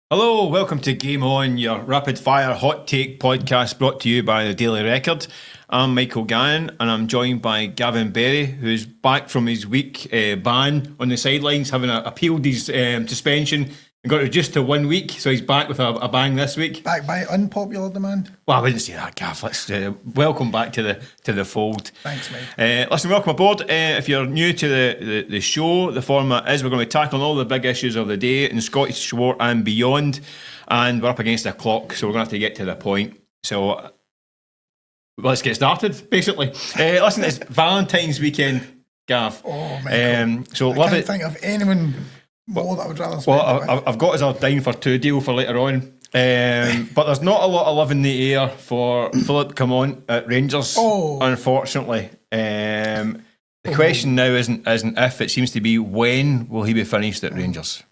Hello, welcome to Game On, your rapid fire hot take podcast brought to you by the Daily Record. I'm Michael Gannon and I'm joined by Gavin Berry, who's back from his week ban on the sidelines, having appealed his suspension and got reduced to 1 week. So he's back with a bang this week. Back by unpopular demand. Well, I wouldn't say that, Gav. Let's welcome back to the fold. Thanks, mate. Listen, welcome aboard. If you're new to the show, the format is we're going to be tackling all the big issues of the day in Scottish sport and beyond. And we're up against the clock, so we're going to have to get to the point. So let's get started, basically. Listen, it's Valentine's weekend, Gav. Oh, man. So I love can't it. think of anyone more that I would rather spend Well, it with. I've got us a dine for two deal for later on. But there's not a lot of love in the air for Philippe Clement at Rangers, unfortunately. The question now isn't if, it seems to be when will he be finished at Rangers?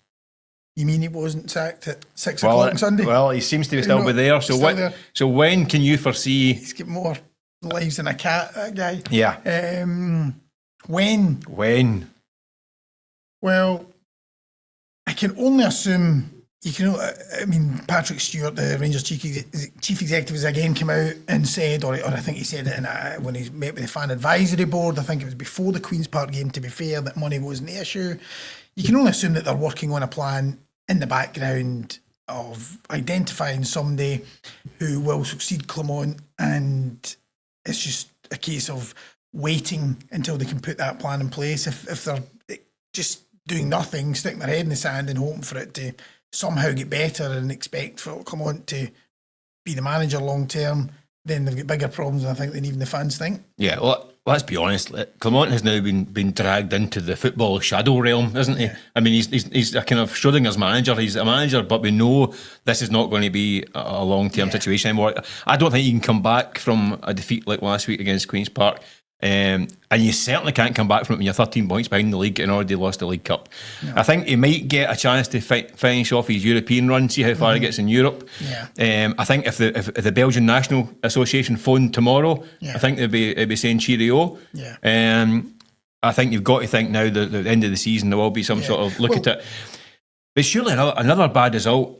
You mean he wasn't sacked at 6 o'clock on Sunday? Well, he seems to be still be there. So when can you foresee? He's got more lives than a cat, that guy. Yeah. When? Well, I can only assume. Patrick Stewart, the Rangers chief executive, has again come out and said, or I think he said it when he met with the fan advisory board. I think it was before the Queen's Park game, to be fair, that money wasn't the issue. You can only assume that they're working on a plan in the background of identifying somebody who will succeed Clement, and it's just a case of waiting until they can put that plan in place. If they're just doing nothing, sticking their head in the sand and hoping for it to somehow get better and expect for Clement to be the manager long term, then they've got bigger problems than I think than even the fans think. Yeah, well, let's be honest. Clement has now been dragged into the football shadow realm, isn't he? Yeah. I mean, he's a kind of Schrodinger's manager. He's a manager, but we know this is not going to be a long-term situation anymore. I don't think he can come back from a defeat like last week against Queen's Park. And you certainly can't come back from it when you're 13 points behind the league and already lost the League Cup. No. I think he might get a chance to finish off his European run, see how far he gets in Europe. Yeah. I think if the Belgian National Association phoned tomorrow, I think they'd be saying cheerio. Yeah. I think you've got to think now that at the end of the season there will be some sort of look at it. But surely another bad result.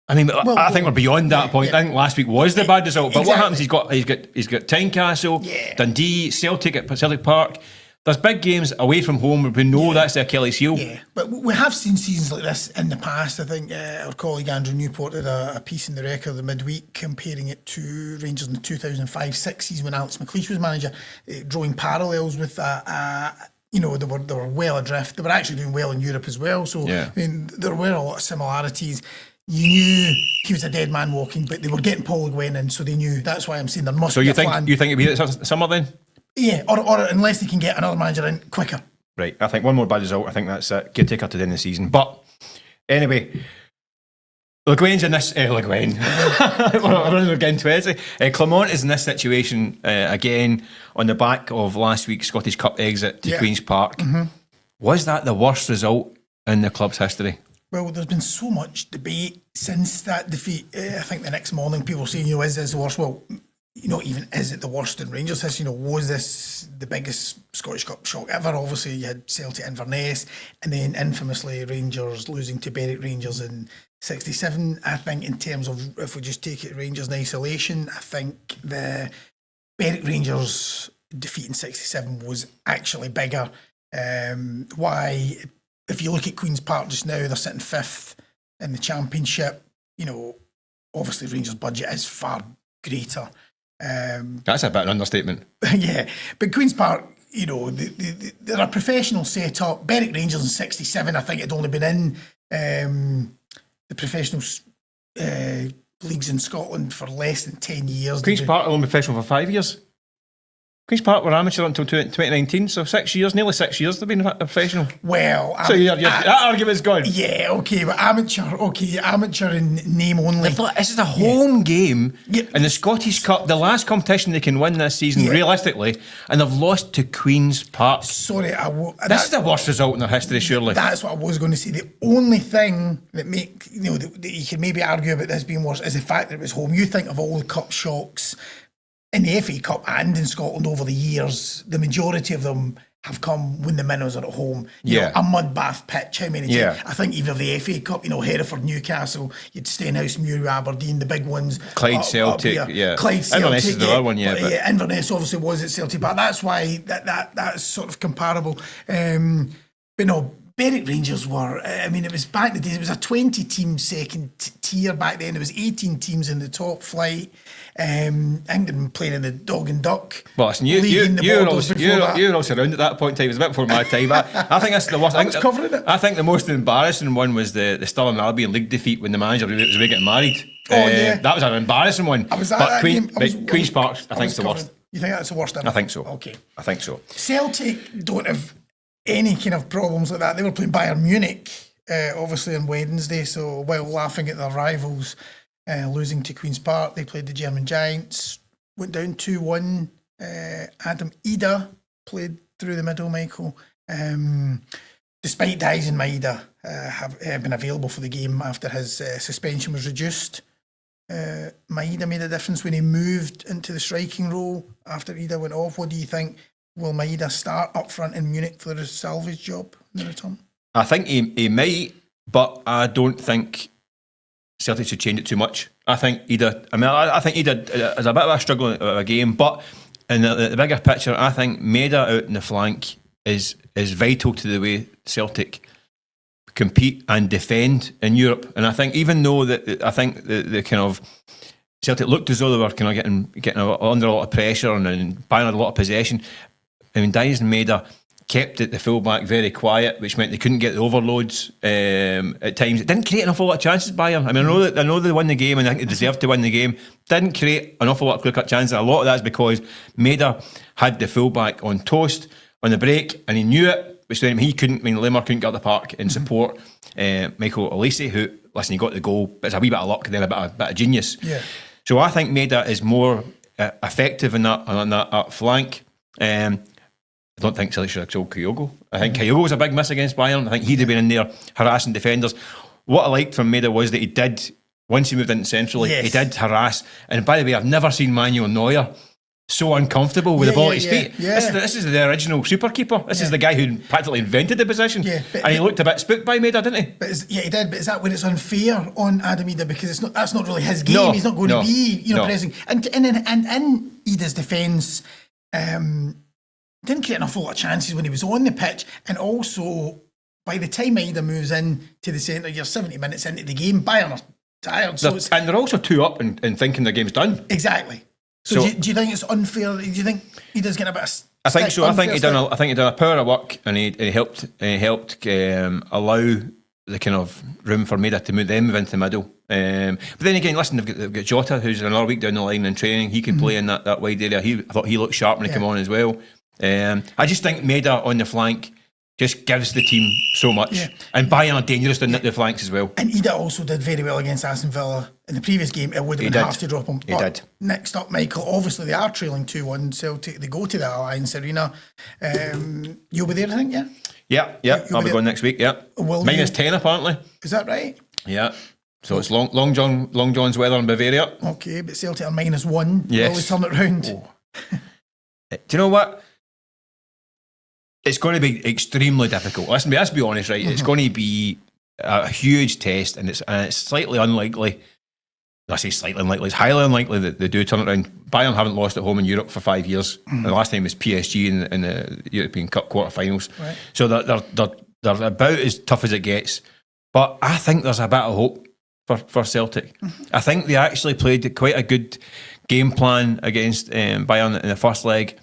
I mean, I think we're beyond that point. I think last week was the bad result. But what happens? He's got Tynecastle, Dundee, Celtic at Celtic Park. There's big games away from home where we know that's the Achilles heel. Yeah, but we have seen seasons like this in the past. I think our colleague Andrew Newport did a piece in the Record the midweek comparing it to Rangers in the 2005-06 season when Alex McLeish was manager, drawing parallels with that. They were well adrift. They were actually doing well in Europe as well. So I mean, there were a lot of similarities. You knew he was a dead man walking, but they were getting Paul Le Guen in, so they knew. That's why I'm saying there must be a plan. So you think it'll be this summer then? Yeah, or unless they can get another manager in quicker. Right, I think one more bad result. I think that's it. Caretaker to the end of the season. But anyway, Le Guen's in this. Le Guen. We're running again to it. Clement is in this situation again on the back of last week's Scottish Cup exit to Queen's Park. Mm-hmm. Was that the worst result in the club's history? Well, there's been so much debate since that defeat. I think the next morning people were saying, is this the worst? Well, not even is it the worst in Rangers history? Was this the biggest Scottish Cup shock ever? Obviously, you had Celtic Inverness, and then infamously Rangers losing to Berwick Rangers in '67. I think in terms of, if we just take it Rangers in isolation, I think the Berwick Rangers defeat in '67 was actually bigger. Why? If you look at Queen's Park just now, they're sitting 5th in the Championship. Obviously Rangers' budget is far greater. That's a bit of an understatement. Yeah, but Queen's Park, they're a professional set-up. Berwick Rangers in '67, I think, had only been in the professional leagues in Scotland for less than 10 years. Queen's Park only professional for 5 years. Queen's Park were amateur until 2019, so 6 years, nearly 6 years they've been a professional. Well, so that argument's gone. Yeah, okay, but amateur in name only. This is a home game in the Scottish Cup, the last competition they can win this season, realistically, and they've lost to Queen's Park. Sorry, this is the worst result in their history, surely. That's what I was going to say. The only thing that that you can maybe argue about this being worse is the fact that it was home. You think of all the cup shocks in the FA Cup and in Scotland over the years, the majority of them have come when the minnows are at home. You Yeah. know, a mud bath pitch, how many Yeah. times? I think even the FA Cup, you know, Hereford, Newcastle, you'd Stenhouse, Muir, Aberdeen, the big ones. Clyde, Celtic, yeah. Clyde, Celtic. Inverness is the other one, yeah. But Inverness obviously was at Celtic, but that's why that's sort of comparable. But no, Berwick Rangers were, I mean, it was back in the days, it was a 20-team second tier back then. There was 18 teams in the top flight. I think they'd been playing in the Dog and Duck. Well, listen, League in the you were Bordeaux before that. also around at that point in time. It was a bit before my time. I think that's the worst. I was covering it. I think the most embarrassing one was the Stirling Albion League defeat when the manager was away getting married. Oh, yeah. That was an embarrassing one. I was at but that game. Queen's Park, I think it's the worst. You think that's the worst ever? I think so. Okay. I think so. Celtic don't have any kind of problems like that. They were playing Bayern Munich, obviously on Wednesday, so while laughing at their rivals losing to Queen's Park, they played the German Giants, went down 2-1. Adam Idah played through the middle, Michael. Despite Daizen Maeda have been available for the game after his suspension was reduced, Maeda made a difference when he moved into the striking role after Idah went off. What do you think? Will Maeda start up front in Munich for his salvage job in the return? I think he might, but I don't think Celtic should change it too much. I think Idah, I think Idah is a bit of a struggle of a game, but in the bigger picture, I think Maeda out in the flank is vital to the way Celtic compete and defend in Europe. And I think even though I think the kind of Celtic looked as though they were kind of getting under a lot of pressure and buying a lot of possession. I mean, Daizen Maeda kept the fullback very quiet, which meant they couldn't get the overloads at times. It didn't create an awful lot of chances, Bayern. I mean, I know they won the game and I think they deserved to win the game. Didn't create an awful lot of clear-cut chances. A lot of that's because Maeda had the fullback on toast on the break and he knew it, which meant he couldn't. I mean, Lemmer couldn't get up the park and support Michael Olise, who, listen, he got the goal, but it's a wee bit of luck and then a bit of genius. Yeah. So I think Maeda is more effective in that up flank. I don't think Celtic should have sold Kyogo. I think Kyogo was a big miss against Bayern. I think he'd have been in there harassing defenders. What I liked from Maeda was that he did, once he moved into centrally, he did harass. And by the way, I've never seen Manuel Neuer so uncomfortable with the ball at his feet. Yeah. This is the original super keeper. This is the guy who practically invented the position. Yeah, and he looked a bit spooked by Maeda, didn't he? But he did. But is that when it's unfair on Adam Idah because that's not really his game? No, He's not going to be no. pressing. And in Idah's defence, didn't create an awful lot of chances when he was on the pitch, and also by the time Idah moves in to the centre, you're 70 minutes into the game. Bayern are tired, And they're also two up and thinking their game's done. Exactly. So do you think it's unfair? Do you think Idah's getting a bit of I think so. I think he done unfair a power of work, and he helped allow the kind of room for Maeda to move into the middle. But then again, listen, they've got Jota, who's another week down the line in training. He can play in that wide area. I thought he looked sharp when he came on as well. I just think Maeda on the flank just gives the team so much. Yeah. And Bayern are dangerous on the flanks as well. And Idah also did very well against Aston Villa in the previous game. It would have been half to drop him. He did. Next up, Michael, obviously they are trailing 2-1 Celtic. They go to the Alliance Arena. You'll be there, I think, yeah? Yeah. I'll be going next week, yeah. Minus 10 apparently. Is that right? Yeah. So it's Long John's weather in Bavaria. Okay, but Celtic are -1. Yes. Will they turn it round? Oh. Do you know what? It's going to be extremely difficult. Let's be honest, right? It's going to be a huge test, and it's slightly unlikely. I say slightly unlikely. It's highly unlikely that they do turn it around. Bayern haven't lost at home in Europe for 5 years. The last time was PSG in the European Cup quarterfinals. Right. So they're about as tough as it gets. But I think there's a bit of hope for Celtic. I think they actually played quite a good game plan against Bayern in the first leg.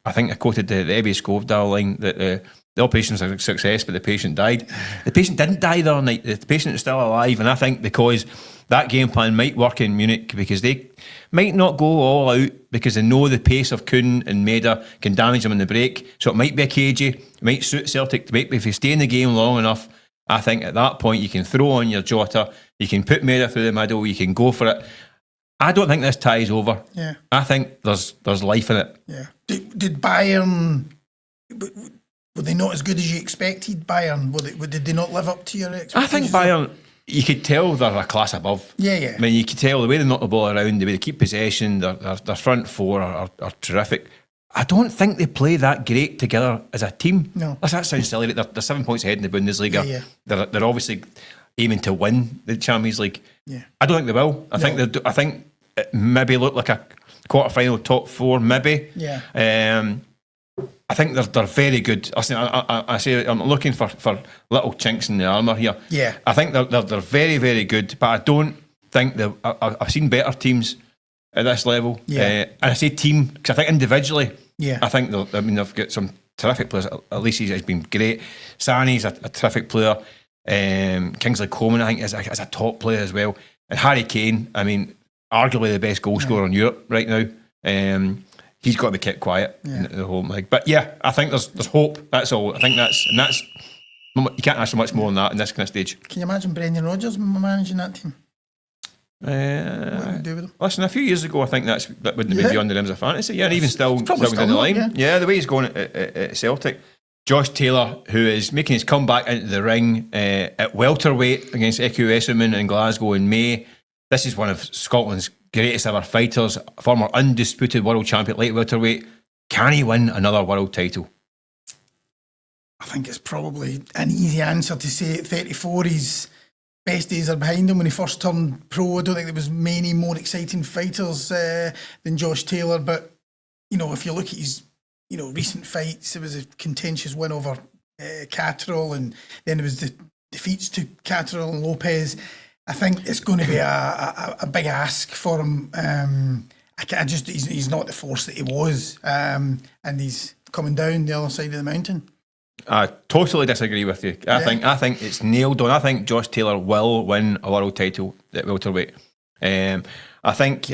I think I quoted the Ebbe Skovdahl line that the operation was a success, but the patient died. The patient didn't die the other night. The patient is still alive, and I think because that game plan might work in Munich, because they might not go all out because they know the pace of Kuhn and Maeda can damage them in the break. So it might be a cagey. It might suit Celtic. If you stay in the game long enough, I think at that point you can throw on your Jota, you can put Maeda through the middle, you can go for it. I don't think this tie is over. Yeah, I think there's life in it. Yeah. Did Bayern? Were they not as good as you expected? Bayern? Did they not live up to your expectations? I think Bayern. You could tell they're a class above. Yeah. I mean, you could tell the way they knock the ball around, the way they keep possession, their front four are terrific. I don't think they play that great together as a team. No. That sounds silly. They're 7 points ahead in the Bundesliga. Yeah. They're obviously aiming to win the Champions League. Yeah. I don't think they will. I think it maybe look like a quarter-final top 4, maybe. Yeah. I think they're very good. I say I'm looking for little chinks in the armour here. Yeah. I think they're very, very good, but I don't think I've seen better teams at this level. Yeah. And I say team because I think individually, Yeah. I think they've got some terrific players. At least he's been great. Sani's a terrific player. Kingsley Coman, I think, is a top player as well. And Harry Kane, I mean, arguably the best goal scorer in Europe right now. He's got to be kept quiet in the whole league. But yeah, I think there's hope. That's all. I think that's you can't ask for much more than that in this kind of stage. Can you imagine Brendan Rodgers managing that team? What would we do with him? Listen, a few years ago, I think that wouldn't have been beyond the realms of fantasy. Yeah, and even still probably down the line. not, Yeah, the way he's going at Celtic. Josh Taylor, who is making his comeback into the ring at welterweight against Eku Essuman in Glasgow in May. This is one of Scotland's greatest ever fighters, former undisputed world champion light welterweight. Can he win another world title? I think it's probably an easy answer to say at 34 his best days are behind him. When he first turned pro, I don't think there was many more exciting fighters than Josh Taylor. But, if you look at his, recent fights, there was a contentious win over Catterall, and then there was the defeats to Catterall and Lopez. I think it's going to be a big ask for him. He's not the force that he was, and he's coming down the other side of the mountain. I totally disagree with you. I think it's nailed on. I think Josh Taylor will win a world title at welterweight. I think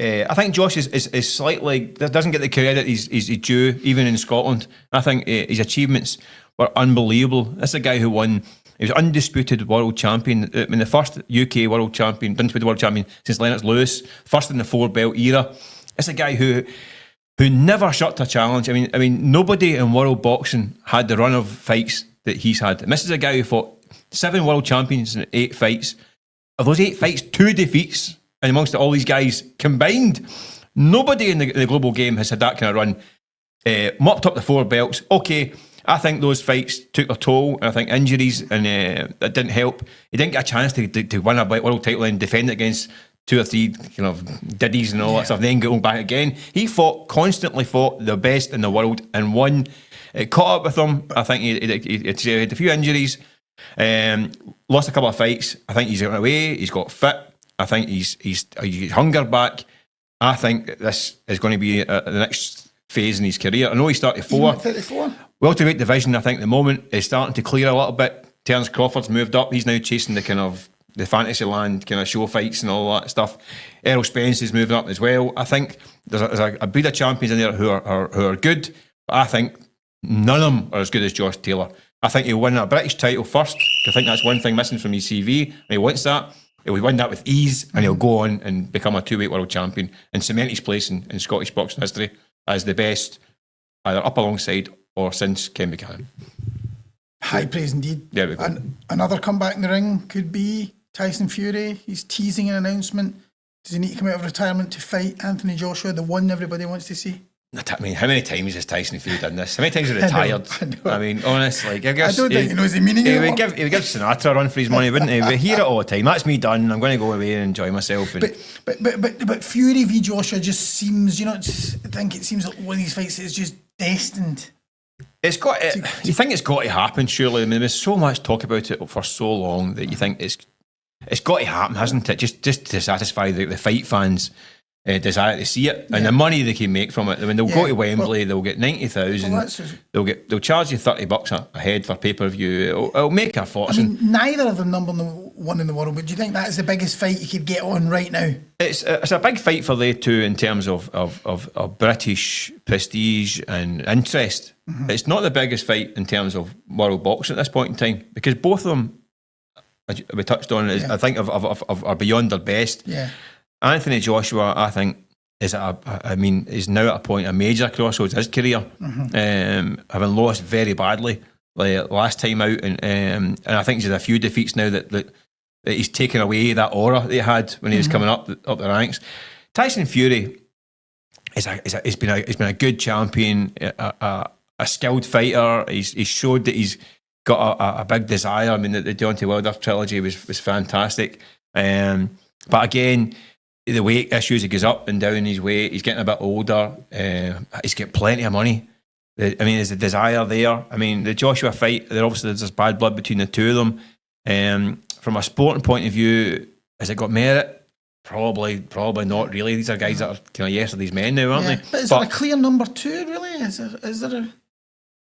Josh is slightly doesn't get the credit he's due even in Scotland. I think his achievements were unbelievable. This is a guy who won. He was undisputed world champion. I mean, the first UK world champion, undisputed world champion since Lennox Lewis. First in the 4-belt era. It's a guy who never shirked a challenge. I mean, nobody in world boxing had the run of fights that he's had. And this is a guy who fought 7 world champions in 8 fights. Of those 8 fights, 2 defeats. And amongst all these guys combined, nobody in the global game has had that kind of run. Mopped up the 4 belts. Okay, I think those fights took a toll, and I think injuries and that didn't help. He didn't get a chance to win a world title and defend it against 2 or 3 diddies and all that stuff, then go back again. He constantly fought the best in the world and won. It caught up with him. I think he had a few injuries, lost a couple of fights. I think he's got away, he's got fit. I think he's hunger back. I think this is going to be the next phase in his career. I know he's 34. 34? Welterweight division, I think, at the moment is starting to clear a little bit. Terence Crawford's moved up. He's now chasing the fantasy land kind of show fights and all that stuff. Errol Spence is moving up as well. I think there's a breed of champions in there who are good, but I think none of them are as good as Josh Taylor. I think he'll win a British title first. I think that's one thing missing from his CV, and he wants that. He'll win that with ease, and he'll go on and become a 2-weight world champion and cement his place in Scottish boxing history as the best, either up alongside or since Ken Buchanan. High praise indeed. There we go. And another comeback in the ring could be Tyson Fury. He's teasing an announcement. Does he need to come out of retirement to fight Anthony Joshua, the one everybody wants to see? I mean, how many times has Tyson Fury done this? How many times has he retired? I mean, honestly, I don't think he knows the meaning of it. He would give Sinatra a run for his money, wouldn't he? But hear it all the time. That's me done. I'm going to go away and enjoy myself. And but Fury v Joshua just seems, I think it seems like one of these fights is just destined. It's got. You think it's got to happen? Surely. I mean, there's so much talk about it for so long that you think it's got to happen, hasn't it? Just to satisfy the fight fans. Desire to see it and the money they can make from it. I mean, they'll go to Wembley, they'll get 90,000. They'll charge you $30 a head for pay-per-view. It'll make a fortune. I mean, neither of them number one in the world. But do you think that is the biggest fight you could get on right now? It's a big fight for they two in terms of British prestige and interest. Mm-hmm. It's not the biggest fight in terms of world boxing at this point in time because both of them, as we touched on, I think are beyond their best. Yeah. Anthony Joshua, I think, is now at a point, a major crossroads in his career, having lost very badly last time out, and I think he's had a few defeats now that he's taken away that aura that he had when he was coming up the ranks. Tyson Fury, he's been a good champion, a skilled fighter. He's showed that he's got a big desire. I mean, the Deontay Wilder trilogy was fantastic. But again, the weight issues, he goes up and down his weight. He's getting a bit older. He's got plenty of money. There's a desire there. I mean, the Joshua fight, there's bad blood between the two of them. From a sporting point of view, has it got merit? Probably not really. These are guys that are kind of yesterday's men now, aren't they? But is there a clear number two, really? Is there a...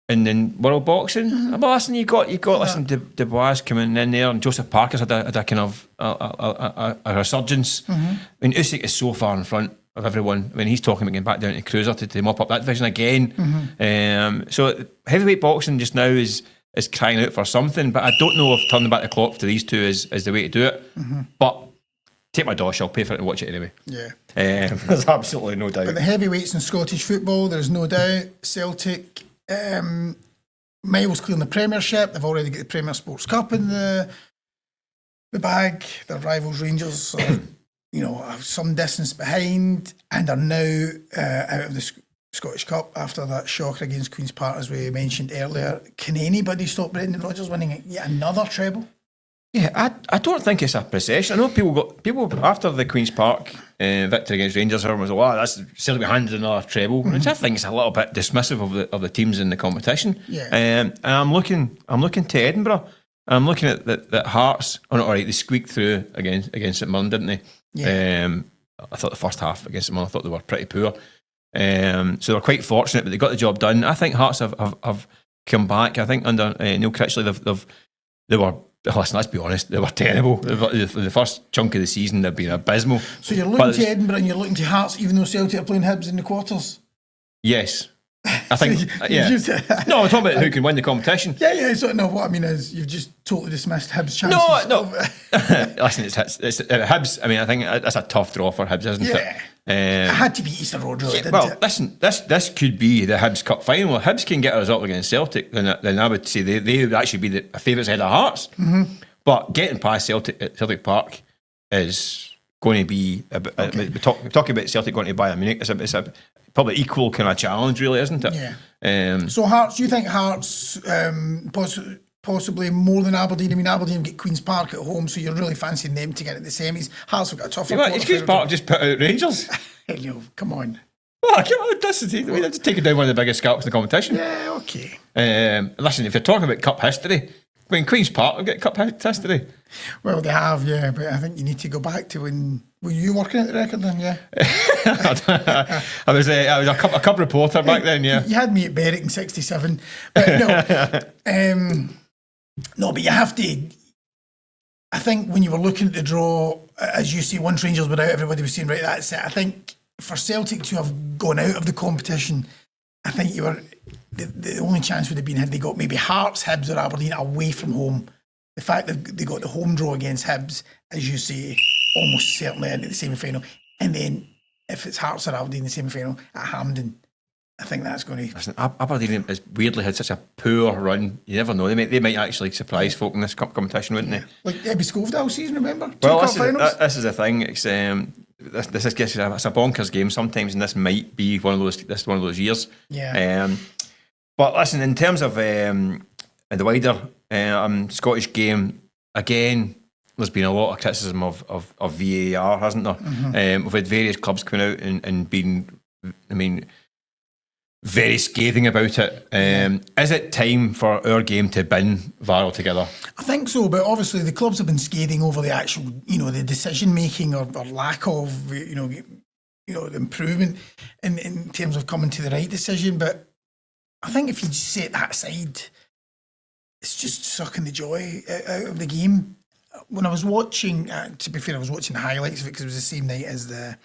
And then world boxing, but listen, you got listen, Dubois coming in there, and Joseph Parker's had a kind of a resurgence. I mean, Usyk is so far in front of everyone. I mean, he's talking about getting back down to cruiser to mop up that division again. So heavyweight boxing just now is crying out for something, but I don't know if turning back the clock to these two is the way to do it. But take my dosh, I'll pay for it and watch it anyway. Yeah. There's absolutely no doubt. But the heavyweights in Scottish football, there's no doubt. Celtic, miles clear in the Premiership. They've already got the Premier Sports Cup in the bag. Their rivals Rangers are some distance behind and are now out of the Scottish Cup after that shocker against Queen's Park, as we mentioned earlier. Can anybody stop Brendan Rodgers winning yet another treble? Yeah, I don't think it's a procession. I know people after the Queen's Park victory against Rangers, everyone was like, that's Celtic handed another treble, which I think is a little bit dismissive of the teams in the competition. Yeah. And I'm looking to Edinburgh. And I'm looking at the Hearts. Oh, no, all right, they squeaked through against St Mirren, didn't they? Yeah. I thought the first half against St Mirren, I thought they were pretty poor. So they're quite fortunate, but they got the job done. I think Hearts have come back. I think under Neil Critchley, they were. Listen, let's be honest, they were terrible. The first chunk of the season, they've been abysmal. So you're looking to Edinburgh and you're looking to Hearts, even though Celtic are playing Hibs in the quarters? Yes. I think, No, I'm talking about who can win the competition. Yeah. So, no, what I mean is you've just totally dismissed Hibs' chances. No. Listen, it's Hibs. I mean, I think that's a tough draw for Hibs, isn't it? It had to be Easter Road, really, didn't it? Listen, this could be the Hibs Cup final. If Hibs can get a result against Celtic, then I would say they would actually be the favourites ahead of Hearts. But getting past Celtic at Celtic Park is going to be we're talking about Celtic going to Bayern Munich. It's a probably equal kind of challenge, really, isn't it? Yeah. So Hearts, do you think Hearts possibly more than Aberdeen? I mean, Aberdeen get Queen's Park at home, so you're really fancying them to get at the semis. Hearts have got a tougher quarter. Queen's Park just put out Rangers. Come on. Well, just taking down one of the biggest scalps in the competition. Yeah, okay. Listen, if you're talking about cup history, I mean, Queen's Park will get cup history. Well, they have, yeah, but I think you need to go back to when... Were you working at the record then, yeah? I was a cup reporter back then, yeah. You had me at Berwick in 67. But no, no, but you have to... I think when you were looking at the draw, as you see, once Rangers were out, everybody was saying, right, that's it. I think for Celtic to have gone out of the competition, I think you were... The only chance would have been had they got maybe Hearts, Hibs or Aberdeen away from home. The fact that they got the home draw against Hibs, as you say, almost certainly into the semi-final. And then if it's Hearts or Aberdeen in the semi-final at Hampden, I think that's going to... Listen, Aberdeen has weirdly had such a poor run. You never know. They might actually surprise folk in this cup competition, wouldn't they? Like Ebby Scoville season, remember? Well, this is the thing. It's it's a bonkers game sometimes, and this might be one of those years. Yeah. But listen, in terms of the wider Scottish game, again, there's been a lot of criticism of VAR, hasn't there? We've had various clubs coming out and been, I mean, very scathing about it. Is it time for our game to bin VAR altogether? I think so, but obviously the clubs have been scathing over the actual, the decision making or lack of, the improvement in terms of coming to the right decision. But I think if you just set that aside, it's just sucking the joy out of the game. When I was watching, to be fair, I was watching the highlights of it because it was the same night as the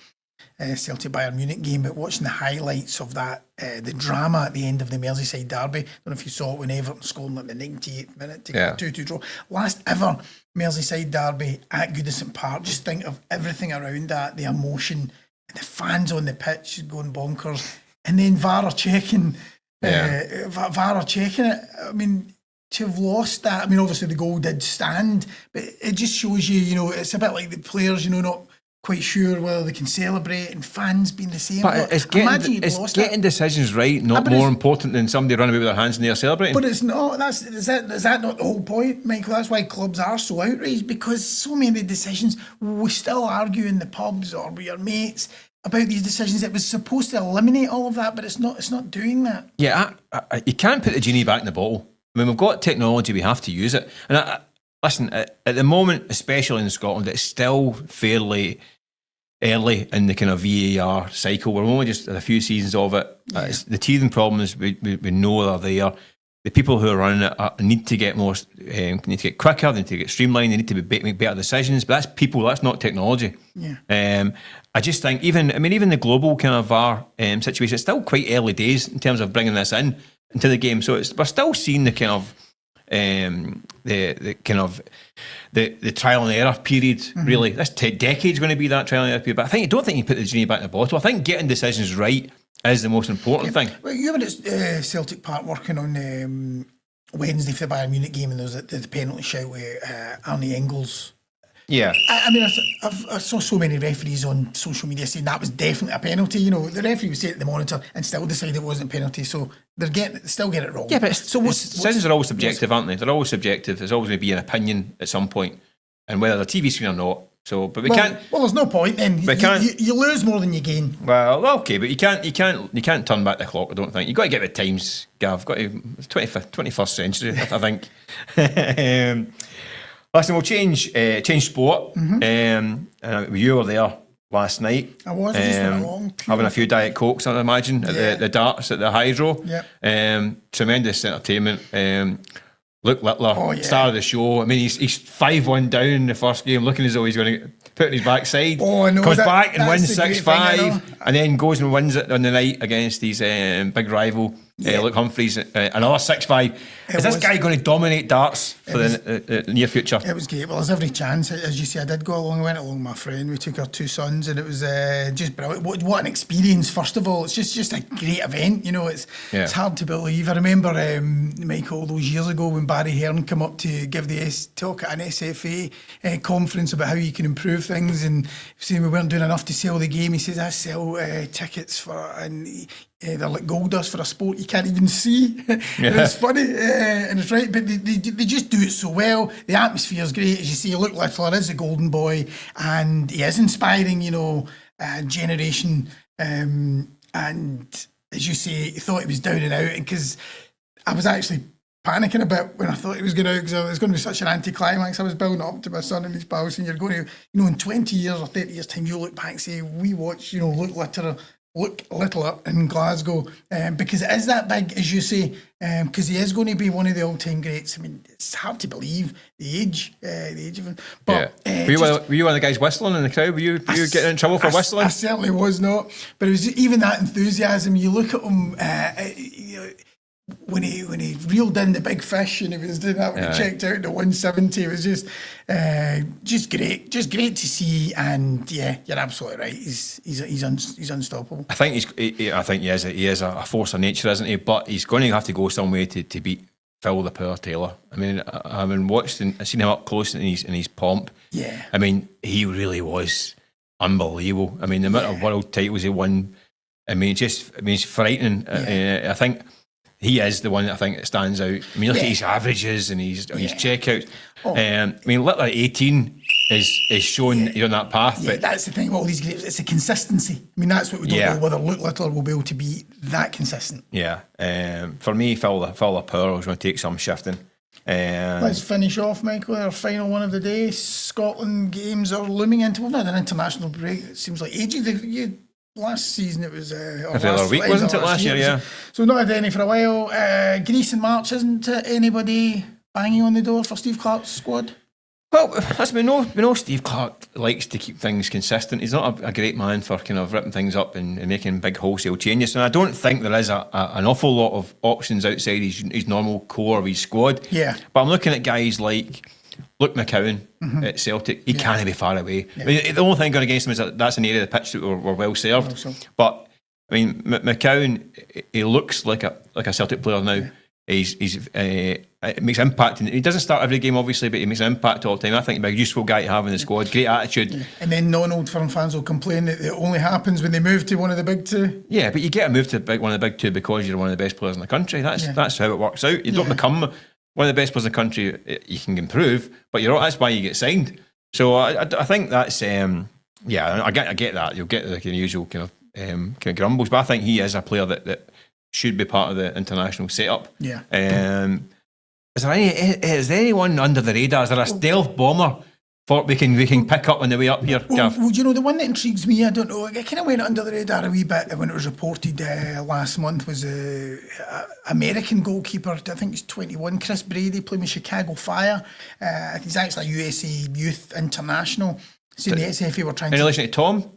Celtic Bayern Munich game, but watching the highlights of that, the drama at the end of the Merseyside derby. I don't know if you saw it when Everton scored in the 98th minute to get a 2-2 draw. Last ever Merseyside derby at Goodison Park. Just think of everything around that, the emotion, and the fans on the pitch going bonkers, and then VAR checking. VAR checking it. I mean, to have lost that, I mean, obviously the goal did stand, but it just shows you, it's a bit like the players, not quite sure whether they can celebrate, and fans being the same. But it's getting decisions right not more important than somebody running away with their hands in the air celebrating. But it's not. Is that not the whole point, Michael? That's why clubs are so outraged, because so many decisions, we still argue in the pubs or with your mates about these decisions. It was supposed to eliminate all of that, but it's not. It's not doing that. Yeah, you can't put the genie back in the bottle. I mean, we've got technology, we have to use it. And listen, at the moment, especially in Scotland, it's still fairly early in the kind of VAR cycle. We're only just a few seasons of it. Yeah. The teething problems we know they're there. The people who are running it need to get more, need to get quicker, they need to get streamlined, they need to make better decisions. But that's people, that's not technology. Yeah. I just think even the global kind of VAR situation, it's still quite early days in terms of bringing this into the game. So we're still seeing the kind of the trial and error period. Really, this decade's going to be that trial and error period. But I don't think you put the genie back in the bottle. I think getting decisions right is the most important thing. Well, you were at Celtic Park working on Wednesday for the Bayern Munich game, and there was the penalty shout with Arnie Engels. Yeah, I mean, I saw so many referees on social media saying that was definitely a penalty. You know, the referee would say it at the monitor and still decide it wasn't a penalty. So they still get it wrong. Yeah, but decisions are always subjective, aren't they? They're always subjective. There's always going to be an opinion at some point, and whether they're TV screen or not. So, but we can't. Well, there's no point then. You lose more than you gain. Well, okay, but you can't turn back the clock. I don't think you've got to get with times, Gav. Got to 21st century, I think. Listen, we'll change sport. You were there last night. I was. I just went along. Having a few Diet Cokes, I imagine, at the darts at the Hydro. Yep. Tremendous entertainment. Luke Littler, star of the show. I mean, he's 5-1 down in the first game, looking as though he's going to put in his backside. Oh, I know. Comes back and wins 6-5, and then goes and wins it on the night against his big rival, Luke Humphries, another 6-5. Is this guy going to dominate darts for the near future? It was great. Well, there's every chance. As you say, I did go along. I went along with my friend. We took our two sons, and it was just brilliant. What an experience! First of all, it's just a great event. You know, it's hard to believe. I remember Michael those years ago when Barry Hearn came up to give the talk at an SFA conference about how you can improve things, and saying we weren't doing enough to sell the game. He says, I sell tickets for, and they're like gold dust for a sport you can't even see. It's funny, and it's right, but they just do it so well. The atmosphere is great, as you see. Luke Littler is a golden boy, and he is inspiring, you know, generation. And as you say, he thought he was down and out, because I was actually panicking a bit when I thought he was going out, because it was going to be such an anticlimax. I was building up to my son and his pals, and you're going to, you know, in 20 years or 30 years time, you look back and say, we watched, you know, Luke Littler in Glasgow, because it is that big, as you say, because he is going to be one of the all-time greats. I mean, it's hard to believe the age of him. But were you one of the guys whistling in the crowd? Were you getting in trouble for whistling? I certainly was not. But it was even that enthusiasm. You look at him, you know, when he reeled in the big fish, and he was doing that when he checked out the 170, it was just great to see. And yeah, you're absolutely right. He's unstoppable. I think he is a force of nature, isn't he? But he's going to have to go some way to beat Phil the Power Taylor. I mean, I've watched and I've seen him up close in his pomp. Yeah. I mean, he really was unbelievable. I mean, the amount of world titles he won. I mean, it's frightening. I think he is the one that I think that stands out. I mean, look at his averages and his checkouts. I mean, Littler 18 is showing you're on that path. Yeah, but that's the thing about all these games. It's a consistency. I mean, that's what we don't know, whether Luke Littler will be able to be that consistent. Yeah. For me, Phil the Power is going to take some shifting. Let's finish off, Michael. Our final one of the day. Scotland games are looming into. We've not had an international break. It seems like ages. Last season it was every other week, wasn't it, last year? Yeah. So not had any for a while. Greece in March, isn't anybody banging on the door for Steve Clarke's squad? Well, listen, we know Steve Clarke likes to keep things consistent. He's not a great man for kind of ripping things up and making big wholesale changes. And I don't think there is an awful lot of options outside his normal core of his squad. Yeah. But I'm looking at guys like Luke McCowan at Celtic. He can't be far away. Yeah. I mean, the only thing going against him is that's an area of the pitch that we're well served. But I mean, McCowan, he looks like a Celtic player now. Yeah. It makes impact. He doesn't start every game, obviously, but he makes an impact all the time. I think he'd be a useful guy to have in the squad. Great attitude. Yeah. And then non-Old Firm fans will complain that it only happens when they move to one of the big two. Yeah, but you get a move to one of the big two because you're one of the best players in the country. That's how it works out. You don't become one of the best players in the country. You can improve, but that's why you get signed. So I think that's I get that. You'll get the usual kind of grumbles, but I think he is a player that should be part of the international setup. Yeah. Is there anyone under the radar? Is there a stealth bomber we can pick up on the way up here? Well, the one that intrigues me, I don't know, it kind of went under the radar a wee bit when it was reported last month, was a American goalkeeper, I think he's 21, Chris Brady, playing with Chicago Fire. He's actually a USA Youth International. Saying the SFA were trying in relation to Tom?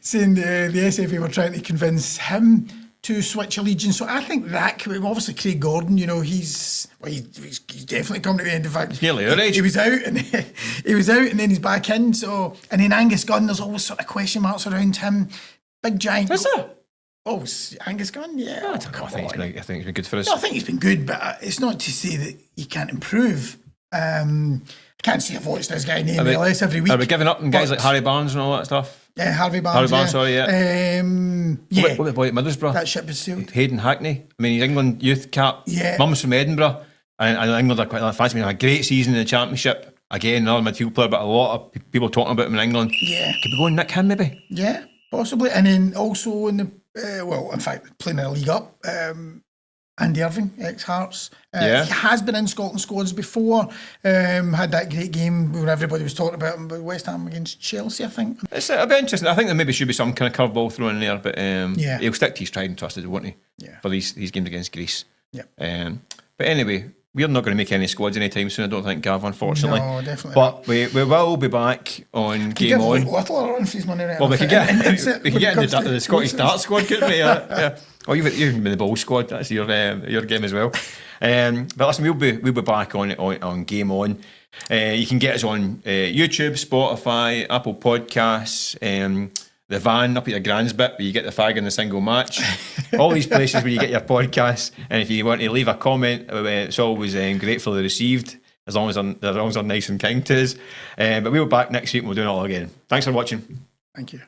Saying the SFA were trying to convince him to switch allegiance. So I think that could be, obviously Craig Gordon, he's definitely come to the end. In fact, he's nearly our age. He was out and then he's back in. So, and then Angus Gunn, there's always sort of question marks around him. Big giant. Is there? Oh, Angus Gunn, yeah. I think he's been good for us. No, I think he's been good, but it's not to say that he can't improve. I can't say I've watched this guy in the MLS every week. Are we giving up on guys like Harry Barnes and all that stuff? Yeah, Harvey Barnes. Sorry, yeah. What about the boy at Middlesbrough? That ship has sailed. Hayden Hackney. I mean, he's England youth cap. Yeah. Mum's from Edinburgh. And England are quite fancy. A great season in the Championship. Again, another midfield player, but a lot of people talking about him in England. Yeah. Could we go and nick him, maybe? Yeah, possibly. And then also in the, in fact, playing in the League Up, Andy Irving, ex-Hearts. He has been in Scotland squads before. Had that great game where everybody was talking about him, West Ham against Chelsea, I think. It'll be interesting. I think there maybe should be some kind of curveball thrown in there, but he'll stick to his tried and trusted, won't he? Yeah. For these games against Greece. Yeah. But anyway, we're not going to make any squads anytime soon, I don't think, Gav, unfortunately. No, definitely But we will be back on Game On. Little run for his money right. Well, we could get into the Scottish Start squad, couldn't we? Yeah. Oh, you've been the ball squad. That's your game as well. But listen, we'll be back on Game On. You can get us on YouTube, Spotify, Apple Podcasts, the van up at your grand's bit where you get the fag in the single match. All these places where you get your podcasts. And if you want to leave a comment, it's always gratefully received, as long as they're nice and kind to us. But we'll be back next week and we'll do it all again. Thanks for watching. Thank you.